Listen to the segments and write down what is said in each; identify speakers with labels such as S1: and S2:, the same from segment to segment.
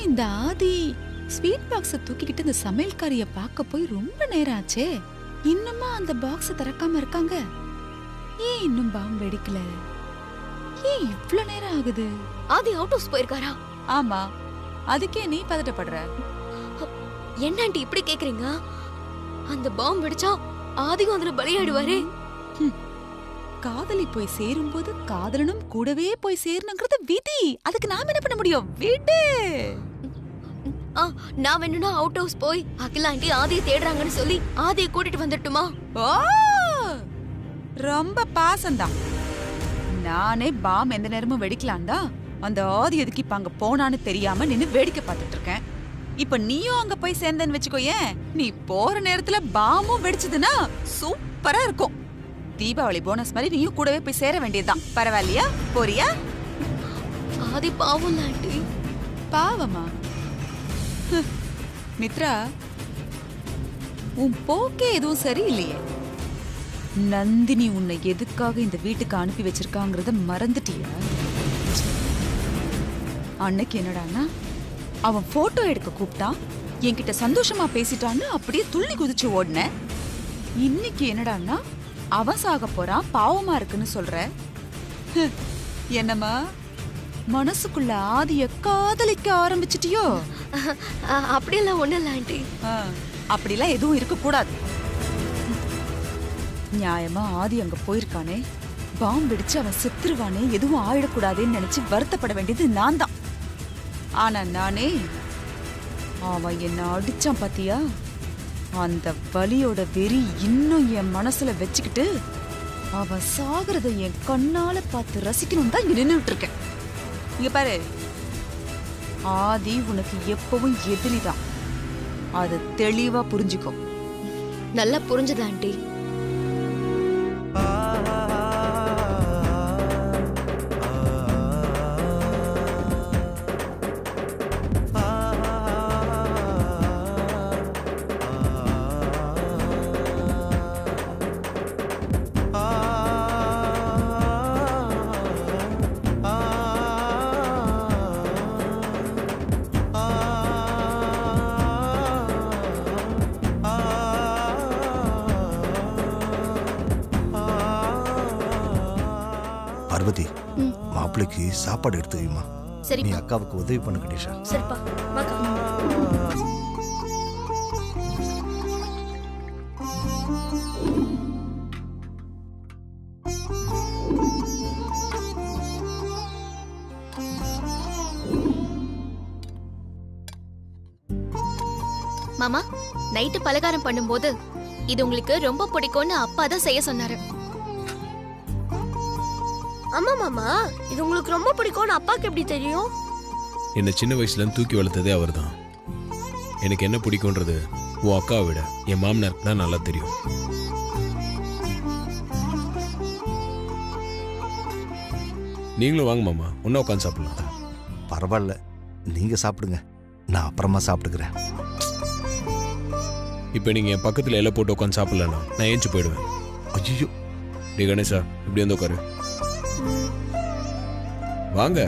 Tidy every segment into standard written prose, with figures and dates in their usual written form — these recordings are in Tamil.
S1: இந்த ஆதி ஸ்வீட் பாக்ஸ தூக்கிக்கிட்டு இந்த சமையல்காரிய பார்க்க போய் ரொம்ப நேரம் ஆச்சே. இன்னுமா அந்த பாக்ஸ திறக்காம இருக்காங்க? ஏன் இன்னும் பாம்பு வெடிக்கல? ஏன் இவ்ளோ நேரம் ஆகுது?
S2: ஆதி அவுட் ஹவுஸ் போயிருக்காரா?
S1: ஆமா, அதுக்கே நீ பதட்டப்படுற?
S2: என்ன ஆண்டி இப்படி கேக்குறீங்க? அந்த பாம்பு வெடிச்சா ஆதியும் அதுல பலியாடுவாரே.
S1: காதலி போய் சேரும்போது காதலனும் கூடவே போய் சேரணுங்கிறது விதி. அதுக்கு நாம என்ன பண்ண முடியும்? விடு.
S2: நான் வேணும்னா அவுட் ஹவுஸ் போய் அகிலா ஆண்டி ஆதியை தேடுறாங்கன்னு சொல்லி ஆதியை கூட்டிட்டு வந்துட்டுமா?
S1: ஓ, ரொம்ப பாசம்தான். நானே பாம் எந்த நேரமும் வெடிக்கலாம் தான் அந்த ஆதி எதுக்கு இப்ப அங்க போனான்னு தெரியாம நின்னு வேடிக்கை பார்த்துட்டு இருக்கேன். இப்ப நீயும் அங்க போய் சேர்ந்தேன்னு வச்சுக்கோயேன், நீ போற நேரத்துல பாமும் வெடிச்சதுன்னா சூப்பரா இருக்கும். தீபாவளி போனஸ் மாதிரி நீயும் கூடவே போய் சேர வேண்டியதுதான். பரவாயில்லையா? போறியா?
S2: ஆதி பாவம் ஆண்டி.
S1: பாவமா? மித்ரா, உன் போக்கே எதுவும் சரியில்லையே. நந்தினி உன்னை எதுக்காக இந்த வீட்டுக்கு அனுப்பி வச்சிருக்காங்கிறத மறந்துட்டியா? அன்னைக்கு என்னடான்னா அவன் போட்டோ எடுக்க கூப்பிட்டான், என்கிட்ட சந்தோஷமா பேசிட்டான்னு அப்படியே துள்ளி குதிச்சு ஓடுன. இன்னைக்கு என்னடான்னா அவன் சாக போறான், பாவமா இருக்குன்னு சொல்ற. என்னம்மா, மனசுக்குள்ள ஆதிய காதலிக்க ஆரம்பிச்சிட்டியோ?
S2: அப்படியெல்லாம் ஒண்ணு இல்ல ஆண்டி.
S1: அப்படிலாம் எதுவும் இருக்க கூடாது. நியாயமா ஆதி அங்க போயிருக்கானே, பாம்பு வெடிச்சு அவன் செத்துருவானே, எதுவும் ஆயிடக்கூடாதுன்னு நினைச்சு வருத்தப்பட வேண்டியது நான் தான். ஆனா நானே, அவன் என்ன அடிச்சான் பாத்தியா? அந்த வலியோட வெறி இன்னும் என் மனசுல வச்சுக்கிட்டு அவன் சாகிறத என் கண்ணால பார்த்து ரசிக்கணும் தான் இங்க நின்றுட்டு இருக்கேன். இங்க பாரு, ஆதி உனக்கு எப்பவும் எதிரிதான். அது தெளிவா புரிஞ்சுக்கோ.
S2: நல்லா புரிஞ்சது ஆண்டி.
S3: பார்வதி, மாப்பிளைக்கு சாப்பாடு எடுத்து வைமா. நீ அக்காவுக்கு உதவி பண்ண கணேஷா.
S2: சரிப்பா. மாமா, நைட்டு பலகாரம் பண்ணும்போது இது உங்களுக்கு ரொம்ப பிடிக்கும்னு அப்பா தான் செய்ய சொன்னாரு. ஆமா மாமா, இது உங்களுக்கு ரொம்ப பிடிக்கும்னு அப்பாக்கு எப்படி தெரியும்?
S4: என்ன சின்ன வயசுல தூக்கி வளர்த்ததே அவர் தான். எனக்கு என்ன பிடிக்கும்ன்றது உன் அக்காவை விட என் மாமனாருக்கு தான் நல்லா தெரியும். நீங்களும் வாங்க மாமா, ஒன்னா உட்காந்து சாப்பிடலாம்.
S3: பரவாயில்ல, நீங்க சாப்பிடுங்க, நான் அப்புறமா சாப்பிட்டுக்கிறேன்.
S4: இப்போ நீங்க என் பக்கத்துல எல்லாம் போட்டு உட்காந்து சாப்பிடலன்னா நான் ஏஞ்சி போயிடுவேன்.
S3: ஐயோ,
S4: டி கணேசா, இப்படி வந்து உட்காரு. வாங்க.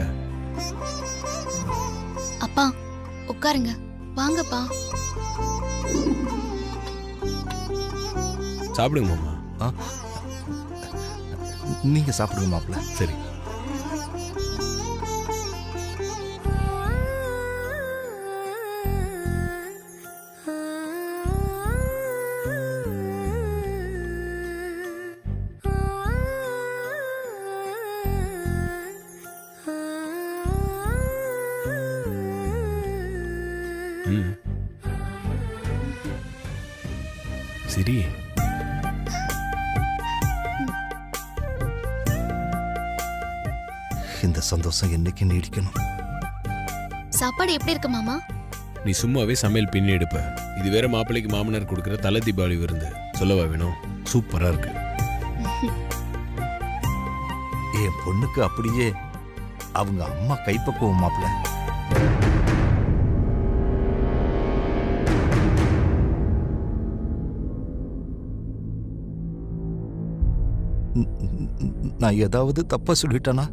S2: அப்பா உட்காருங்க. வாங்கப்பா.
S4: சாப்பிடுங்க மாமா.
S3: நீங்க சாப்பிடுங்க மாப்பிள்ள.
S4: சரி. சரி.
S3: இந்த சந்தோஷம் என்னைக்கு நீடிக்கணும்.
S2: சாப்பாடு எப்படி இருக்கு மாமா?
S4: நீ சும்மாவே சமையல் பின்னி எடுப்ப. இது வேற மாப்பிள்ளைக்கு மாமனார் கொடுக்குற தலை தீபாவளி விருந்து. சொல்லவா வேணும்? சூப்பரா இருக்கு.
S3: என் பொண்ணுக்கு அப்படியே அவங்க அம்மா கைப்பக்குவம் மாப்பிள்ள. நான் ஏதாவது தப்பா சொல்லிட்டேனா?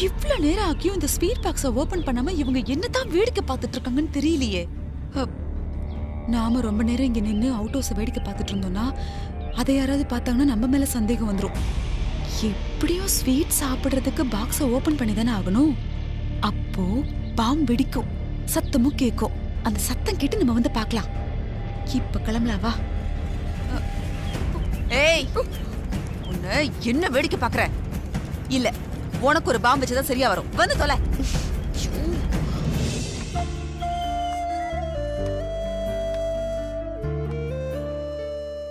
S1: இவ்ளோ நேரம் ஆகியும் இந்த ஸ்வீட் பாக்ஸ ஓபன் பண்ணாம இவங்க என்னதான் வேடிக்கை பார்த்துட்டு இருக்காங்கன்னு தெரியலையே. நாம ரொம்ப நேரம் இங்க நின்னு அவுட் ஹவுஸ் வேடிக்கை பார்த்துட்டு இருந்தோம்னா அதை யாராவது பார்த்தாங்கன்னா நம்ம மேல சந்தேகம் வந்துரும். எப்படியோ ஸ்வீட் சாப்பிடுறதுக்கு பாக்ஸ ஓபன் பண்ணி தானே ஆகணும். அப்போ பாம் வெடிக்கும், சத்தமும் கேட்கும். அந்த சத்தம் கேட்டு நம்ம வந்து பார்க்கலாம். இப்ப கிளம்பலாம் வா. ஏய், உன்னை என்ன வேடிக்கை பார்க்கற? இல்ல, உனக்கு ஒரு பாம்பு வச்சதா சரியா வரும். வந்து தொலை.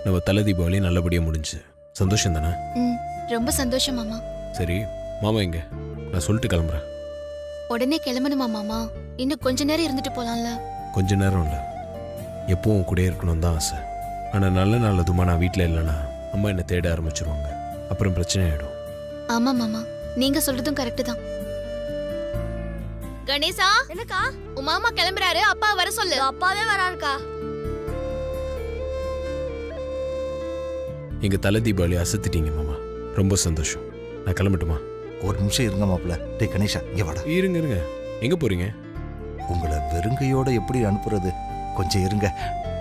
S4: நம்ம தலை தீபாவளி நல்லபடியா முடிஞ்சு சந்தோஷம் தானே?
S2: ரொம்ப சந்தோஷம் மாமா.
S4: சரி மாமா எங்க? நான் சொல்லிட்டு கிளம்புறேன்.
S2: உடனே கிளம்பணுமா மாமா? இன்னும் கொஞ்ச நேரம் இருந்துட்டு போலாம்ல?
S4: கொஞ்ச நேரம் இல்ல, எப்பவும் கூட இருக்கணும் தான் ஆசை. ஆனா நல்ல நாள் அதுமா நான் வீட்டுல இல்லைன்னா அம்மா என்னை தேட ஆரம்பிச்சிருவாங்க. அப்புறம் பிரச்சனை ஆயிடும்.
S2: ஆமா மாமா, நீங்க சொல்றதும் கரெக்ட் தான். கணேசா, என்னக்கா? உன் மாமா கிளம்புறாரு, அப்பா வர சொல்லு. அப்பாவே வராருக்கா.
S4: எங்க தலை தீபாவளி அசத்திட்டீங்க மாமா, ரொம்ப சந்தோஷம். நான் கிளம்பட்டுமா?
S3: ஒரு நிமிஷம் இருங்க மாப்பிள்ள. டே கணேஷா, இங்க வாடா.
S4: இருங்க இருங்க, எங்க போறீங்க?
S3: உங்களை வெறுங்கையோட எப்படி அனுப்புறது? கொஞ்சம் இருங்க,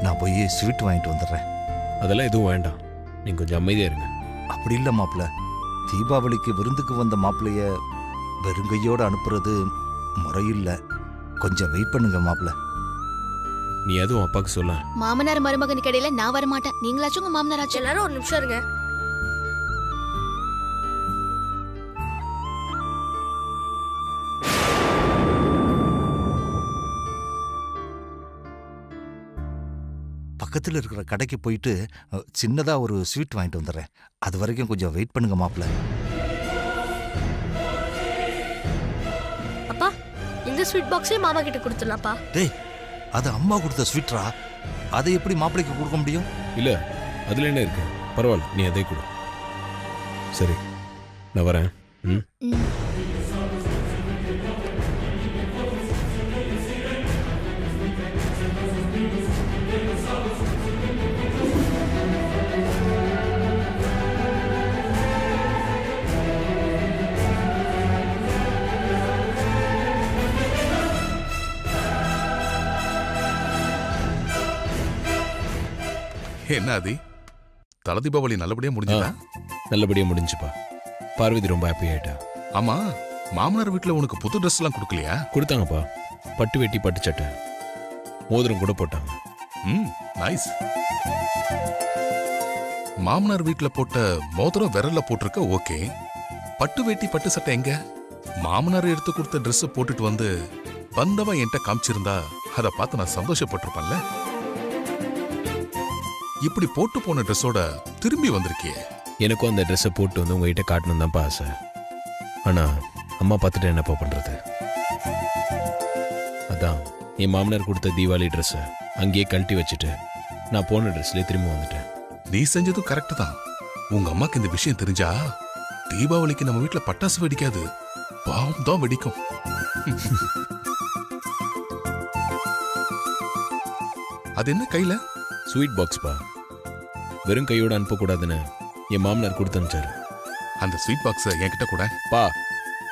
S3: நான் போய் ஸ்வீட் வாங்கிட்டு வந்துடுறேன்.
S4: அதெல்லாம் எதுவும் வேண்டாம், நீங்க கொஞ்சம் அமைதியா இருங்க.
S3: அப்படி இல்லை மாப்பிள்ள, தீபாவளிக்கு விருந்துக்கு வந்த மாப்பிள்ளைய வெறுங்கையோட அனுப்புறது முறையில்லை. கொஞ்சம் வெயிட் பண்ணுங்க மாப்பிள்ள.
S4: நீ எதுவும் அப்பாவுக்கு சொல்ல.
S2: மாமனார் மருமகனுக்கு இடையில நான் வர மாட்டேன். நீங்களாச்சும் உங்க மாமனாராச்சும். எல்லாரும் ஒரு நிமிஷம் இருங்க.
S3: பக்கத்தில் இருக்கிற கடைக்கு போயிட்டு சின்னதா ஒரு ஸ்வீட் வாங்கிட்டு வந்துடுறேன். அது வரைக்கும் கொஞ்சம் வெயிட் பண்ணுங்க மாப்பிள்ள.
S2: அப்பா, இந்த ஸ்வீட் பாக்ஸே மாமா கிட்ட கொடுத்துடலாம்ப்பா.
S3: டேய், அது அம்மா கொடுத்த ஸ்வீட்ரா, அதை எப்படி மாப்பிள்ளைக்கு கொடுக்க முடியும்?
S4: இல்ல, அதுல என்ன இருக்கு? பரவாயில்ல, நீ அதை கொடு. சரி, நான் வரேன்.
S5: என்ன ஆதி, தல தீபாவளி நல்லபடியா முடிஞ்சதா?
S4: நல்லபடியா முடிஞ்சுப்பா. பார்வதி ரொம்ப ஹாப்பி ஆயிட்டா.
S5: ஆமா, மாமனார் வீட்டுல உனக்கு புது ட்ரெஸ் எல்லாம் கொடுக்கலையா?
S4: கொடுத்தாங்கப்பா, பட்டு வெட்டி பட்டு சட்டை, மோதிரம் கூட போட்டாங்க.
S5: நைஸ். மாமனார் வீட்டுல போட்ட மோதிரம் விரல்ல போட்டிருக்க, ஓகே. பட்டு வேட்டி பட்டு சட்டை எங்க? மாமனார் எடுத்து கொடுத்த ட்ரெஸ் போட்டுட்டு வந்து வந்தவன் என்கிட்ட காமிச்சிருந்தா அதை பார்த்து நான் சந்தோஷப்பட்டிருப்பேன்ல. இப்படி போட்டு போன ட்ரெஸ்ஸோட திரும்பி வந்திருக்கியே.
S4: எனக்கும் அந்த ட்ரெஸ்ஸை போட்டு வந்து உங்ககிட்ட காட்டணும் தான்ப்பா ஆசை. ஆனா அம்மா பார்த்துட்டு என்னப்பா பண்றது? அதான் என் மாமனார் கொடுத்த தீபாவளி ட்ரெஸ்ஸை அங்கேயே கழட்டி வச்சுட்டு நான் போன ட்ரெஸ்லேயே திரும்பி வந்துட்டேன்.
S5: நீ செஞ்சதும் கரெக்ட் தான். உங்க அம்மாக்கு இந்த விஷயம் தெரிஞ்சா தீபாவளிக்கு நம்ம வீட்டுல பட்டாசு வெடிக்காது, பாவம் தான் வெடிக்கும். அது என்ன கையில?
S4: ஸ்வீட் பாக்ஸ் பா. வெறும் கையோட அனுப்பக்கூடாதுன்னு என் மாமனார் கொடுத்து அனுப்பிச்சாரு.
S5: அந்த ஸ்வீட் பாக்ஸ் என்கிட்ட கூட.
S4: பா,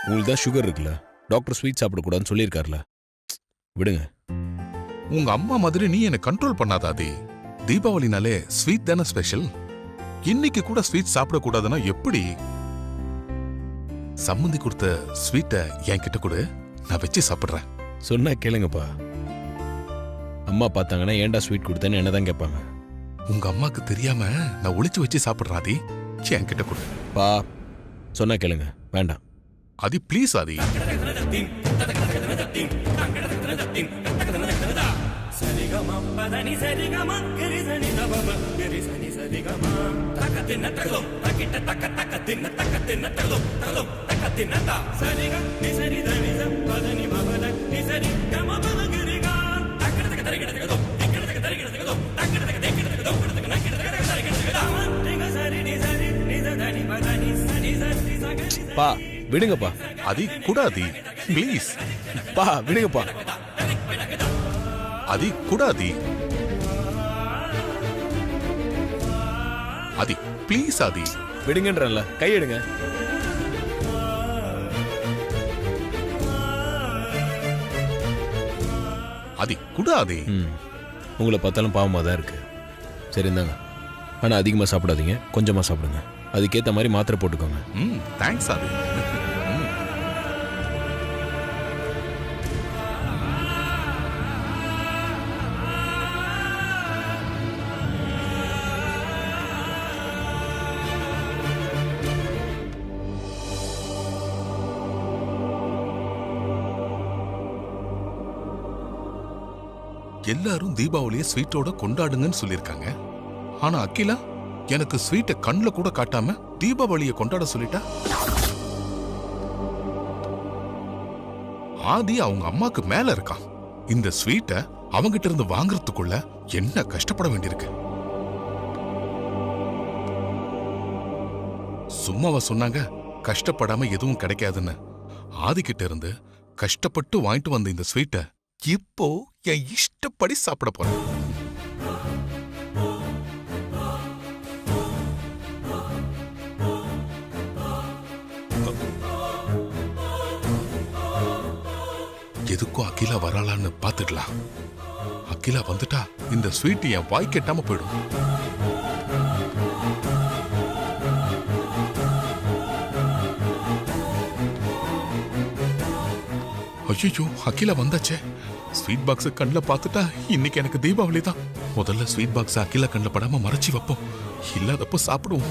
S4: உங்களுக்கு தான் சுகர் இருக்குல்ல, டாக்டர் ஸ்வீட் சாப்பிடக்கூடாதுன்னு சொல்லியிருக்காருல, விடுங்க.
S5: உங்க அம்மா மாதிரி நீ என்ன கண்ட்ரோல் பண்ணாதாதே. தீபாவளினாலே ஸ்வீட் தானே ஸ்பெஷல். இன்னைக்கு கூட ஸ்வீட் சாப்பிடக்கூடாதுன்னா எப்படி? சம்மந்தி கொடுத்த ஸ்வீட்டை என்கிட்ட கூட, நான் வச்சு சாப்பிடுறேன்.
S4: சொன்னா கேளுங்கப்பா. அம்மா பார்த்தாங்கன்னா ஏன்டா ஸ்வீட் கொடுத்தேன்னு என்னதான் கேட்பாங்க.
S5: உங்க அம்மாக்கு தெரியாம நான் ஒளிச்சு வச்சு சாப்பிடுறேன் ஆதி, என்கிட்ட கூட.
S4: பா, சொன்னா கேளுங்க, வேண்டாம்.
S5: ஆதி ப்ளீஸ் ஆதி.
S4: பா, விடுங்கப்பா.
S5: ஆதி கூடாதி, ப்ளீஸ்.
S4: பா, விடுங்கப்பா.
S5: ஆதி கூடாதி. ஆதி ப்ளீஸ் ஆதி.
S4: விடுங்கன்றல, கையெடுங்க.
S5: ஆதி குடு ஆதி.
S4: உங்களை பார்த்தாலும் பாவமாக தான் இருக்கு. சரி இந்தாங்க. ஆனால் அதிகமாக சாப்பிடாதீங்க, கொஞ்சமாக சாப்பிடுங்க. அதுக்கேற்ற மாதிரி மாத்திரை போட்டுக்கோங்க.
S5: தேங்க்ஸ் ஆதி. எல்லாரும் தீபாவளியை ஸ்வீட்டோட கொண்டாடுங்கன்னு சொல்லிருக்காங்க. ஆனா அகிலா எனக்கு ஸ்வீட்டை கண்ணுல கூட காட்டாம தீபாவளியை கொண்டாட சொல்லிட்டா. ஆதி அவங்க அம்மாக்கு மேல இருக்கான். இந்த ஸ்வீட்டை அவங்கிட்ட இருந்து வாங்குறதுக்குள்ள என்ன கஷ்டப்பட வேண்டியிருக்கு. சும்மாவா சொன்னாங்க கஷ்டப்படாம எதுவும் கிடைக்காதுன்னு. ஆதி கிட்ட இருந்து கஷ்டப்பட்டு வாங்கிட்டு வந்த இந்த ஸ்வீட்டை இப்போ என் இஷ்டப்படி சாப்பிட போறேன். எதுக்கும் அகிலா வராளான்னு பாத்துடலாம். அகிலா வந்துட்டா இந்த ஸ்வீட் என் வாய் கெட்டாம போயிடும். ஐயோ அகிலா வந்தாச்சே. ஸ்வீட் பாக்ஸ் கண்ணில் பார்த்துட்டா இன்னைக்கு எனக்கு தீபாவளி தான். முதல்ல ஸ்வீட் பாக்ஸ் அகிலா கண்ணில் படாம மறைச்சி வைப்போம். இல்லாதப்போ சாப்பிடுவோம்.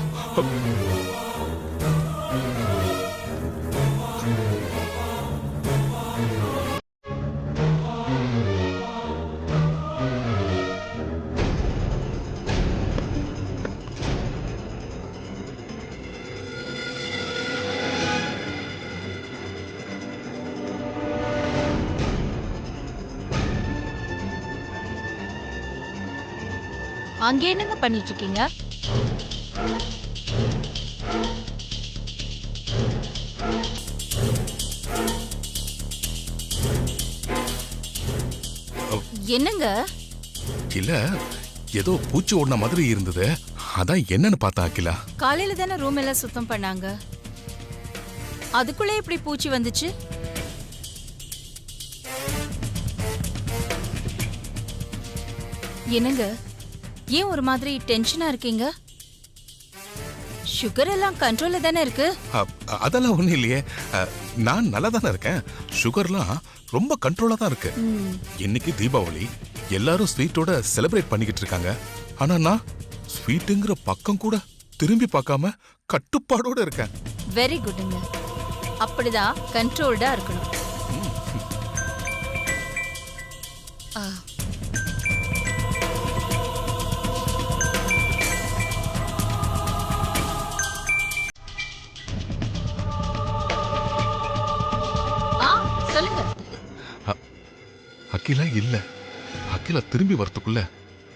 S1: அங்கே என்னங்க பண்ணிட்டு இருக்கீங்க? என்னங்க?
S5: இல்ல ஏதோ பூச்சி ஓடின மாதிரி இருந்தது, அதான் என்னன்னு பார்த்தா. அகிலா
S1: காலையில தானே ரூம் எல்லாம் சுத்தம் பண்ணாங்க, அதுக்குள்ளே இப்படி பூச்சி வந்துச்சு? என்னங்க ஏன் ஒரு மாதிரி டென்ஷனா இருக்கீங்க? சுகர் எல்லாம் கண்ட்ரோல்ல தானே இருக்கு?
S5: அதெல்லாம் ஒண்ணும் இல்லையே, நான் நல்லா தானே இருக்கேன். சுகர்லாம் ரொம்ப கண்ட்ரோலா தான் இருக்கு. இன்னைக்கு தீபாவளி, எல்லாரும் ஸ்வீட்டோட செலிப்ரேட் பண்ணிக்கிட்டு இருக்காங்க. ஆனா நான் ஸ்வீட்டுங்கிற பக்கம் கூட திரும்பி பார்க்காம கட்டுப்பாடோட இருக்கேன்.
S1: வெரி குட்ங்க, அப்படிதான் கண்ட்ரோல்டா இருக்கணும்.
S5: அகிலா இல்ல. அகிலா திரும்பி வரதுக்குள்ள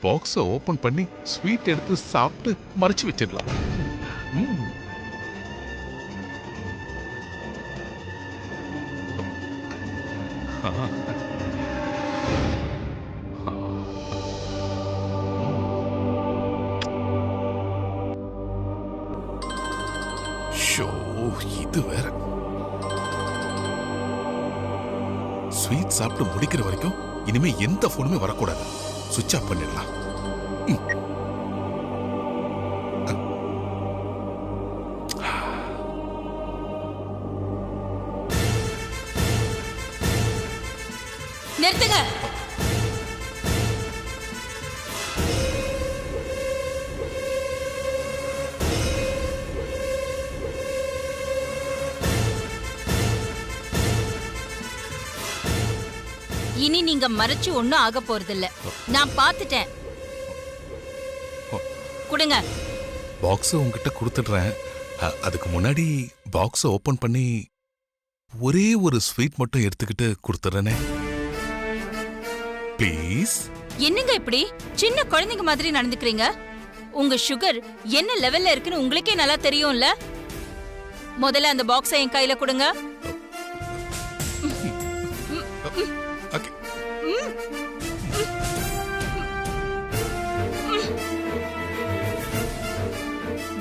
S5: பாக்ஸ ஓபன் பண்ணி ஸ்வீட் எடுத்து சாப்பிட்டு மறைச்சு வச்சிடலாம். ஷோ, இது வேற. ஸ்வீட் சாப்பிட்டு முடிக்கிற வரைக்கும் இனிமே எந்த போனுமே வரக்கூடாது. சுவிட்ச் ஆஃப் பண்ணிடலாம்.
S1: நிறுத்துங்க. இனி நீங்க மறைச்சு ஒண்ணும் ஆக போறதில்ல, நான் பாத்துட்டேன். கொடுங்க.
S5: பாக்ஸ் உங்ககிட்ட கொடுத்துடுறேன். அதுக்கு முன்னாடி பாக்ஸ் ஓபன் பண்ணி ஒரே ஒரு ஸ்வீட் மட்டும் எடுத்துக்கிட்டு கொடுத்துறேனே ப்ளீஸ்.
S1: என்னங்க இப்படி சின்ன குழந்தைங்க மாதிரி நடந்துக்கிறீங்க? உங்க சுகர் என்ன லெவல்ல இருக்குன்னு உங்களுக்கே நல்லா தெரியும்ல. முதல்ல அந்த பாக்ஸை என் கையில கொடுங்க.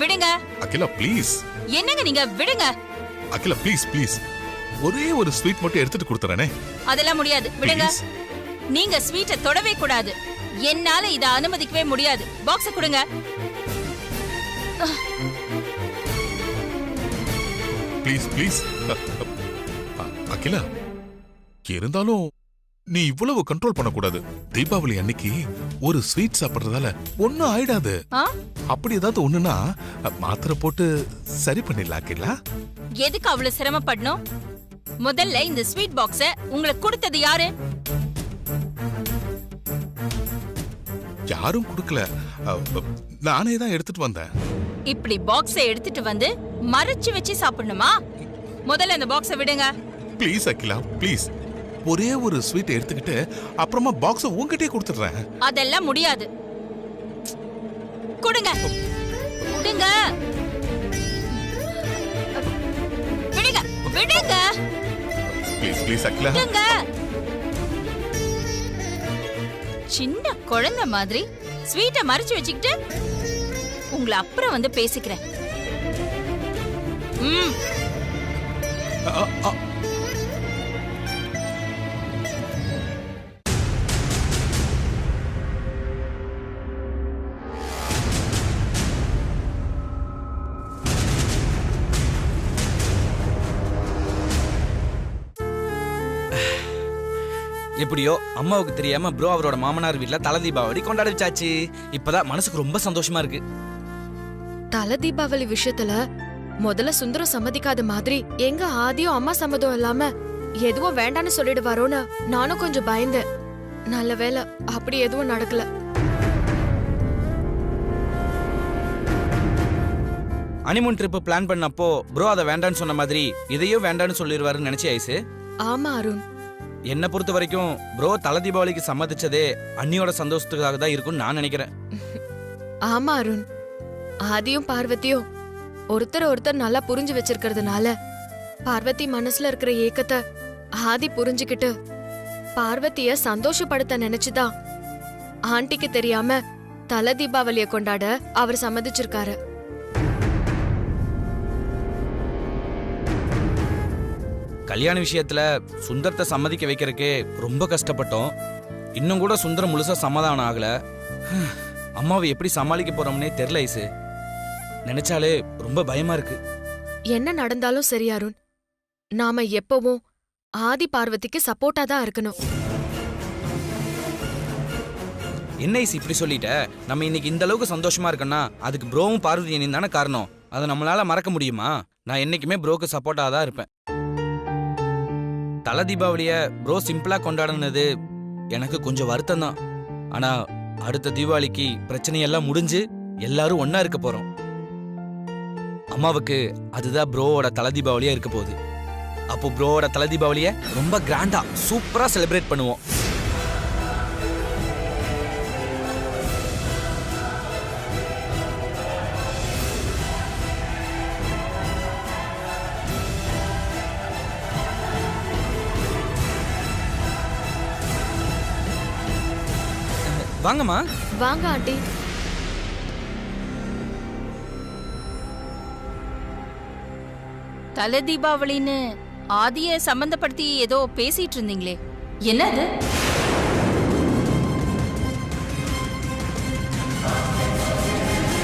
S1: விடுங்க.
S5: அகிலா ப்ளீஸ்.
S1: என்னங்க நீங்க விடுங்க.
S5: அகிலா ப்ளீஸ் ப்ளீஸ், ஒரே ஒரு ஸ்வீட் மட்டும் எடுத்துட்டு கொடுத்துறேனே.
S1: அதெல்லாம் முடியாது, விடுங்க. நீங்க ஸ்வீட்டை தொடவே கூடாது. என்னால இத அனுமதிக்கவே முடியாது. பாக்ஸ கொடுங்க.
S5: Please please. அகிலா, இருந்தாலும் நீ இவ்வளவு கண்ட்ரோல் பண்ணக்கூடாது. தீபாவளி அன்னைக்கு ஒரு ஸ்வீட் சாப்பிடுறதால ஒன்னும் ஆயிடாது. அப்படி ஏதாவது ஒண்ணுனா மாத்திரை போட்டு சரி பண்ணிடலாம் அகிலா.
S1: எதுக்கு அவ்வளவு சிரமப்படணும்? முதல்ல இந்த ஸ்வீட் பாக்ஸ உங்களுக்கு கொடுத்தது யாரு?
S5: யாரும் கொடுக்கல, நானே தான் எடுத்துட்டு வந்தேன்.
S1: இப்படி பாக்ஸ எடுத்துட்டு வந்து மறைச்சு வச்சு சாப்பிடணுமா? முதல்ல இந்த பாக்ஸ விடுங்க.
S5: Please Akila, please. ஒரே ஒரு ஸ்வீட் எடுத்துக்கிட்டு அப்புறமா பாக்ஸ உன்கிட்டயே கொடுத்துடுறேன்.
S1: அதெல்லாம் முடியாது. கொடுங்க, கொடுங்க, விடுங்க, விடுங்க.
S5: Please please Akila.
S1: விடுங்க. சின்ன குழந்தை மாதிரி ஸ்வீட்டை மறைச்சு வச்சுக்கிட்டு உங்களை அப்புறம் வந்து பேசிக்கிறேன்.
S6: எப்படியோ அம்மாவுக்கு தெரியாம ப்ரோ அவரோட மாமனார் வீட்ல தல தீபாவளி கொண்டாட வச்சாச்சு. இப்பதான் மனசுக்கு ரொம்ப சந்தோஷமா இருக்கு.
S7: தல தீபாவளி விஷயத்துல முதல்ல சுந்தரம் சம்மதிக்காத மாதிரி எங்க ஆதியும் அம்மா சம்மதம் இல்லாம எதுவும் வேண்டான்னு சொல்லிடுவாரோன்னு நானும் கொஞ்சம் பயந்தேன். நல்ல வேளை அப்படி எதுவும் நடக்கல.
S6: ஹனிமூன் ட்ரிப் பிளான் பண்ணப்போ ப்ரோ அதை வேண்டான்னு சொன்ன மாதிரி இதையும் வேண்டான்னு சொல்லிடுவாருன்னு நினைச்சு ஐசு.
S7: ஆமா அருண்,
S6: என்னை பொறுத்த வரைக்கும் ப்ரோ தல தீபாவளிக்கு சம்மதிச்சதே அண்ணியோட சந்தோஷத்துக்காக தான் இருக்கும்னு நான் நினைக்கிறேன்.
S7: ஆமா அருண், ஆதியும் பார்வதியும் ஒருத்தர் நல்லா புரிஞ்சு வச்சிருக்கிறதுனால பார்வதி மனசுல இருக்கிற ஏக்கத்தை ஆதி புரிஞ்சுக்கிட்டு பார்வதிய சந்தோஷப்படுத்த நினைச்சுதான் ஆண்டிக்கு தெரியாம தல தீபாவளிய கொண்டாட அவர் சம்மதிச்சிருக்காரு.
S6: கல்யாண விஷயத்துல சுந்தரத்தை சம்மதிக்க வைக்கிறதுக்கே ரொம்ப கஷ்டப்பட்டோம். இன்னும் கூட சுந்தரம் முழுசா சமாதானம் ஆகல. அம்மாவை எப்படி சமாளிக்க போறோம்னே தெரியல ஐசு. நினைச்சாலே ரொம்ப பயமா இருக்கு.
S7: என்ன நடந்தாலும் சரி அருண், நாம எப்பவும் ஆதி பார்வதிக்கு சப்போர்ட்டா தான் இருக்கணும்.
S6: என்ன ஐசு இப்படி சொல்லிட்ட? நம்ம இன்னைக்கு இந்த அளவுக்கு சந்தோஷமா இருக்கோம்னா அதுக்கு ப்ரோவும் பார்வதி அண்ணியும் தானே காரணம். அதை நம்மளால மறக்க முடியுமா? நான் என்னைக்குமே ப்ரோக்கு சப்போர்ட்டா தான் இருப்பேன். தல தீபாவளிய ப்ரோ சிம்பிளா கொண்டாடுனது எனக்கு கொஞ்சம் வருத்தம் தான். ஆனா அடுத்த தீபாவளிக்கு பிரச்சனையெல்லாம் முடிஞ்சு எல்லாரும் ஒன்னா இருக்க போறோம். அம்மாவுக்கு அதுதான் ப்ரோவோட தல தீபாவளியா இருக்க போகுது. அப்போ ப்ரோவோட தல தீபாவளிய ரொம்ப கிராண்டா சூப்பரா செலிப்ரேட் பண்ணுவோம். வாங்கம்மா.
S7: வாங்க ஆண்டி.
S1: தல தீபாவளின்னு ஆதிய சம்பந்தப்படுத்தி ஏதோ பேசிட்டு இருந்தீங்களே, என்னது?